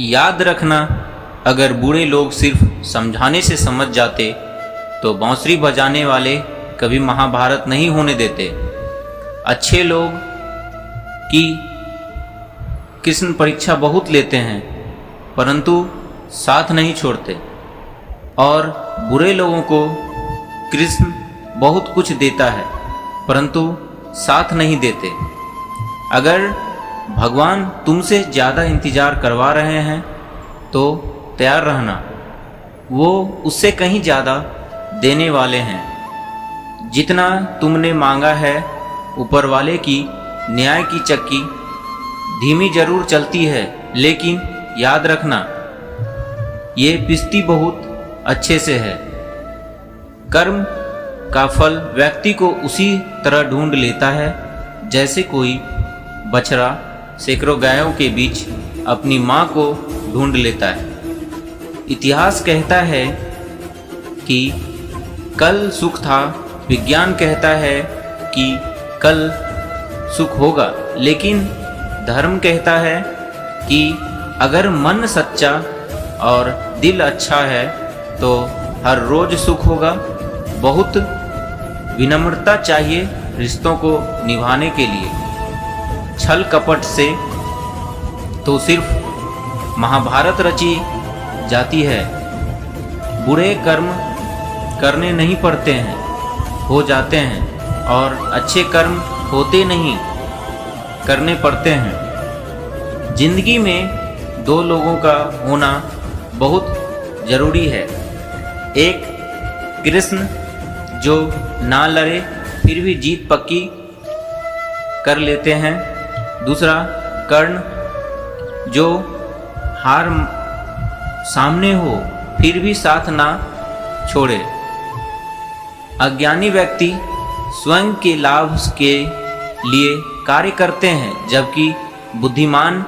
याद रखना, अगर बूढ़े लोग सिर्फ समझाने से समझ जाते तो बांसुरी बजाने वाले कभी महाभारत नहीं होने देते। अच्छे लोग की कृष्ण परीक्षा बहुत लेते हैं परंतु साथ नहीं छोड़ते, और बुरे लोगों को कृष्ण बहुत कुछ देता है परंतु साथ नहीं देते। अगर भगवान तुमसे ज़्यादा इंतज़ार करवा रहे हैं तो तैयार रहना, वो उससे कहीं ज़्यादा देने वाले हैं। जितना तुमने मांगा है, ऊपर वाले की न्याय की चक्की धीमी जरूर चलती है, लेकिन याद रखना ये पिसती बहुत अच्छे से है। कर्म का फल व्यक्ति को उसी तरह ढूंढ लेता है जैसे कोई बछड़ा सैकड़ों गायों के बीच अपनी माँ को ढूंढ लेता है। इतिहास कहता है कि कल सुख था, विज्ञान कहता है कि कल सुख होगा, लेकिन धर्म कहता है कि अगर मन सच्चा और दिल अच्छा है तो हर रोज सुख होगा। बहुत विनम्रता चाहिए रिश्तों को निभाने के लिए। छल कपट से तो सिर्फ महाभारत रची जाती है। बुरे कर्म करने नहीं पड़ते हैं, हो जाते हैं, और अच्छे कर्म होते नहीं, करने पड़ते हैं। जिंदगी में दो लोगों का होना बहुत जरूरी है। एक कृष्ण जो ना लड़े फिर भी जीत पक्की कर लेते हैं, दूसरा कर्ण जो हार सामने हो फिर भी साथ ना छोड़े। अज्ञानी व्यक्ति स्वयं के लाभ के लिए कार्य करते हैं, जबकि बुद्धिमान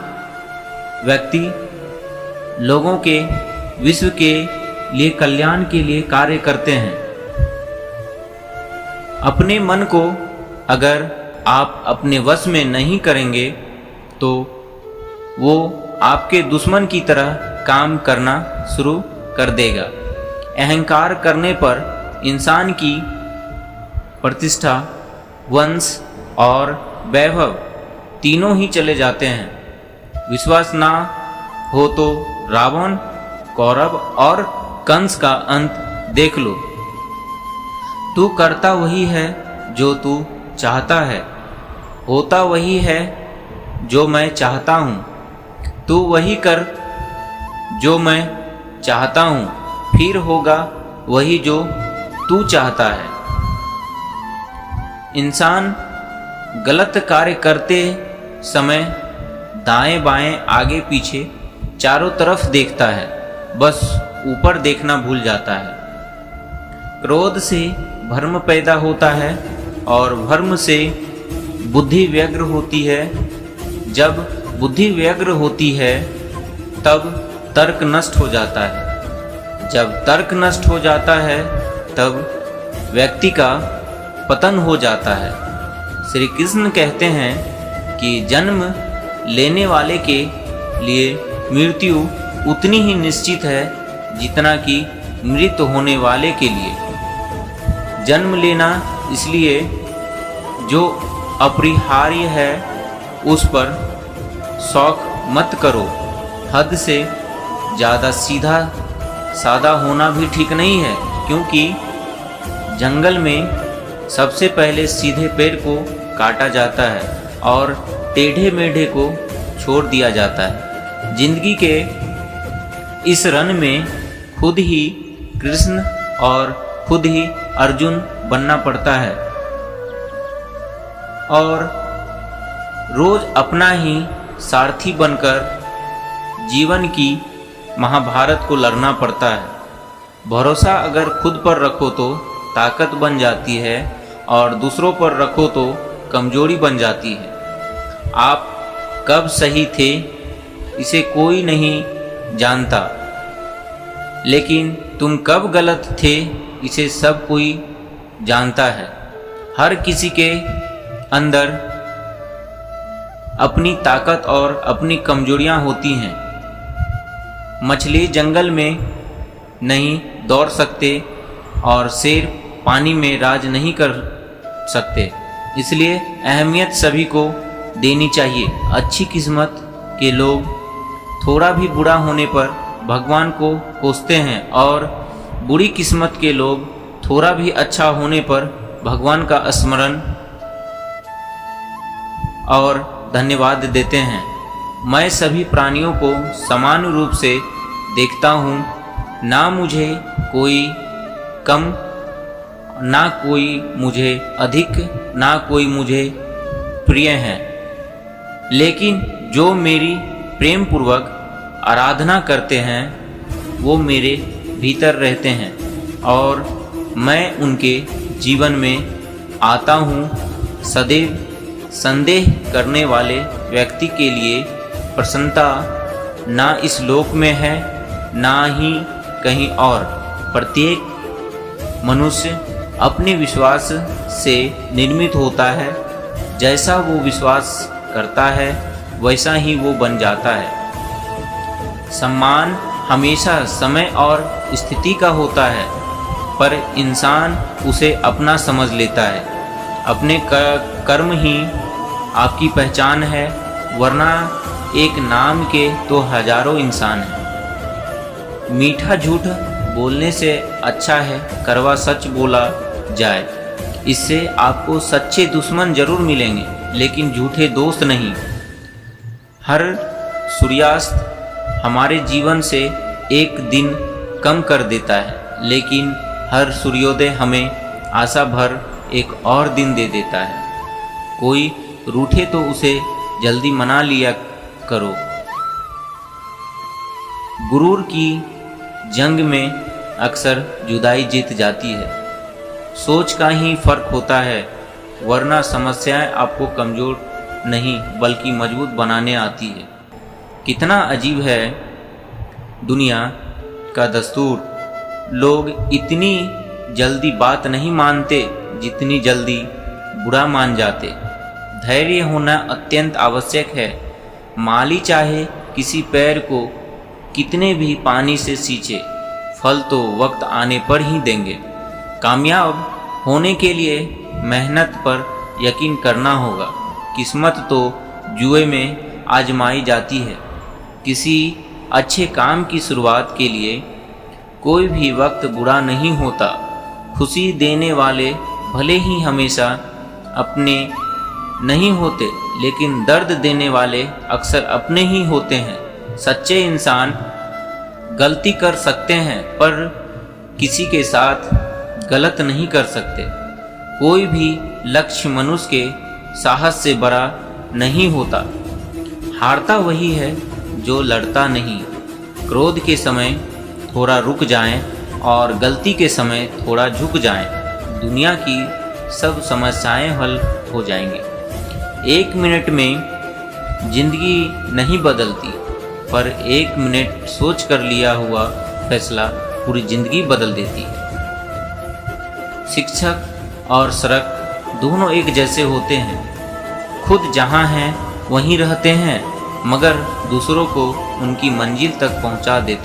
व्यक्ति लोगों के विश्व के लिए कल्याण के लिए कार्य करते हैं। अपने मन को अगर आप अपने वश में नहीं करेंगे तो वो आपके दुश्मन की तरह काम करना शुरू कर देगा। अहंकार करने पर इंसान की प्रतिष्ठा, वंश और वैभव तीनों ही चले जाते हैं। विश्वास ना हो तो रावण, कौरव और कंस का अंत देख लो। तू करता वही है जो तू चाहता है, होता वही है जो मैं चाहता हूँ। तू वही कर जो मैं चाहता हूँ, फिर होगा वही जो तू चाहता है। इंसान गलत कार्य करते समय दाएं बाएं आगे पीछे चारों तरफ देखता है, बस ऊपर देखना भूल जाता है। क्रोध से भ्रम पैदा होता है और भ्रम से बुद्धि व्यग्र होती है। जब बुद्धि व्यग्र होती है तब तर्क नष्ट हो जाता है। जब तर्क नष्ट हो जाता है तब व्यक्ति का पतन हो जाता है। श्री कृष्ण कहते हैं कि जन्म लेने वाले के लिए मृत्यु उतनी ही निश्चित है जितना कि मृत होने वाले के लिए। जन्म लेना इसलिए जो अपरिहार्य है उस पर शौक मत करो। हद से ज़्यादा सीधा सादा होना भी ठीक नहीं है, क्योंकि जंगल में सबसे पहले सीधे पेड़ को काटा जाता है और टेढ़े मेढ़े को छोड़ दिया जाता है। जिंदगी के इस रन में खुद ही कृष्ण और खुद ही अर्जुन बनना पड़ता है और रोज अपना ही सारथी बनकर जीवन की महाभारत को लड़ना पड़ता है। भरोसा अगर खुद पर रखो तो ताकत बन जाती है और दूसरों पर रखो तो कमजोरी बन जाती है। आप कब सही थे इसे कोई नहीं जानता, लेकिन तुम कब गलत थे इसे सब कोई जानता है। हर किसी के अंदर अपनी ताकत और अपनी कमजोरियां होती हैं। मछली जंगल में नहीं दौड़ सकते और शेर पानी में राज नहीं कर सकते। इसलिए अहमियत सभी को देनी चाहिए। अच्छी किस्मत के लोग थोड़ा भी बुरा होने पर भगवान को कोसते हैं और बुरी किस्मत के लोग थोड़ा भी अच्छा होने पर भगवान का स्मरण और धन्यवाद देते हैं। मैं सभी प्राणियों को समान रूप से देखता हूँ, ना मुझे कोई कम, ना कोई मुझे अधिक, ना कोई मुझे प्रिय है। लेकिन जो मेरी प्रेम पूर्वक आराधना करते हैं वो मेरे भीतर रहते हैं और मैं उनके जीवन में आता हूँ। सदैव संदेह करने वाले व्यक्ति के लिए प्रसन्नता ना इस लोक में है ना ही कहीं और। प्रत्येक मनुष्य अपने विश्वास से निर्मित होता है। जैसा वो विश्वास करता है वैसा ही वो बन जाता है। सम्मान हमेशा समय और स्थिति का होता है, पर इंसान उसे अपना समझ लेता है। अपने कर्म ही आपकी पहचान है, वरना एक नाम के तो हजारों इंसान हैं। मीठा झूठ बोलने से अच्छा है कड़वा सच बोला जाए। इससे आपको सच्चे दुश्मन जरूर मिलेंगे, लेकिन झूठे दोस्त नहीं। हर सूर्यास्त हमारे जीवन से एक दिन कम कर देता है, लेकिन हर सूर्योदय हमें आशा भर एक और दिन दे देता है। कोई रूठे तो उसे जल्दी मना लिया करो। गुरूर की जंग में अक्सर जुदाई जीत जाती है। सोच का ही फर्क होता है, वरना समस्याएं आपको कमज़ोर नहीं बल्कि मजबूत बनाने आती है। कितना अजीब है दुनिया का दस्तूर। लोग इतनी जल्दी बात नहीं मानते जितनी जल्दी बुरा मान जाते। धैर्य होना अत्यंत आवश्यक है। माली चाहे किसी पेड़ को कितने भी पानी से सींचे, फल तो वक्त आने पर ही देंगे। कामयाब होने के लिए मेहनत पर यकीन करना होगा। किस्मत तो जुए में आजमाई जाती है। किसी अच्छे काम की शुरुआत के लिए कोई भी वक्त बुरा नहीं होता। खुशी देने वाले भले ही हमेशा अपने नहीं होते, लेकिन दर्द देने वाले अक्सर अपने ही होते हैं। सच्चे इंसान गलती कर सकते हैं, पर किसी के साथ गलत नहीं कर सकते। कोई भी लक्ष्य मनुष्य के साहस से बड़ा नहीं होता। हारता वही है जो लड़ता नहीं। क्रोध के समय थोड़ा रुक जाएं और गलती के समय थोड़ा झुक जाएं। दुनिया की सब समस्याएं हल हो जाएंगी। 1 मिनट में जिंदगी नहीं बदलती, पर 1 मिनट सोच कर लिया हुआ फैसला पूरी जिंदगी बदल देती है। शिक्षक और सड़क दोनों एक जैसे होते हैं। खुद जहाँ हैं वहीं रहते हैं, मगर दूसरों को उनकी मंजिल तक पहुँचा देते हैं।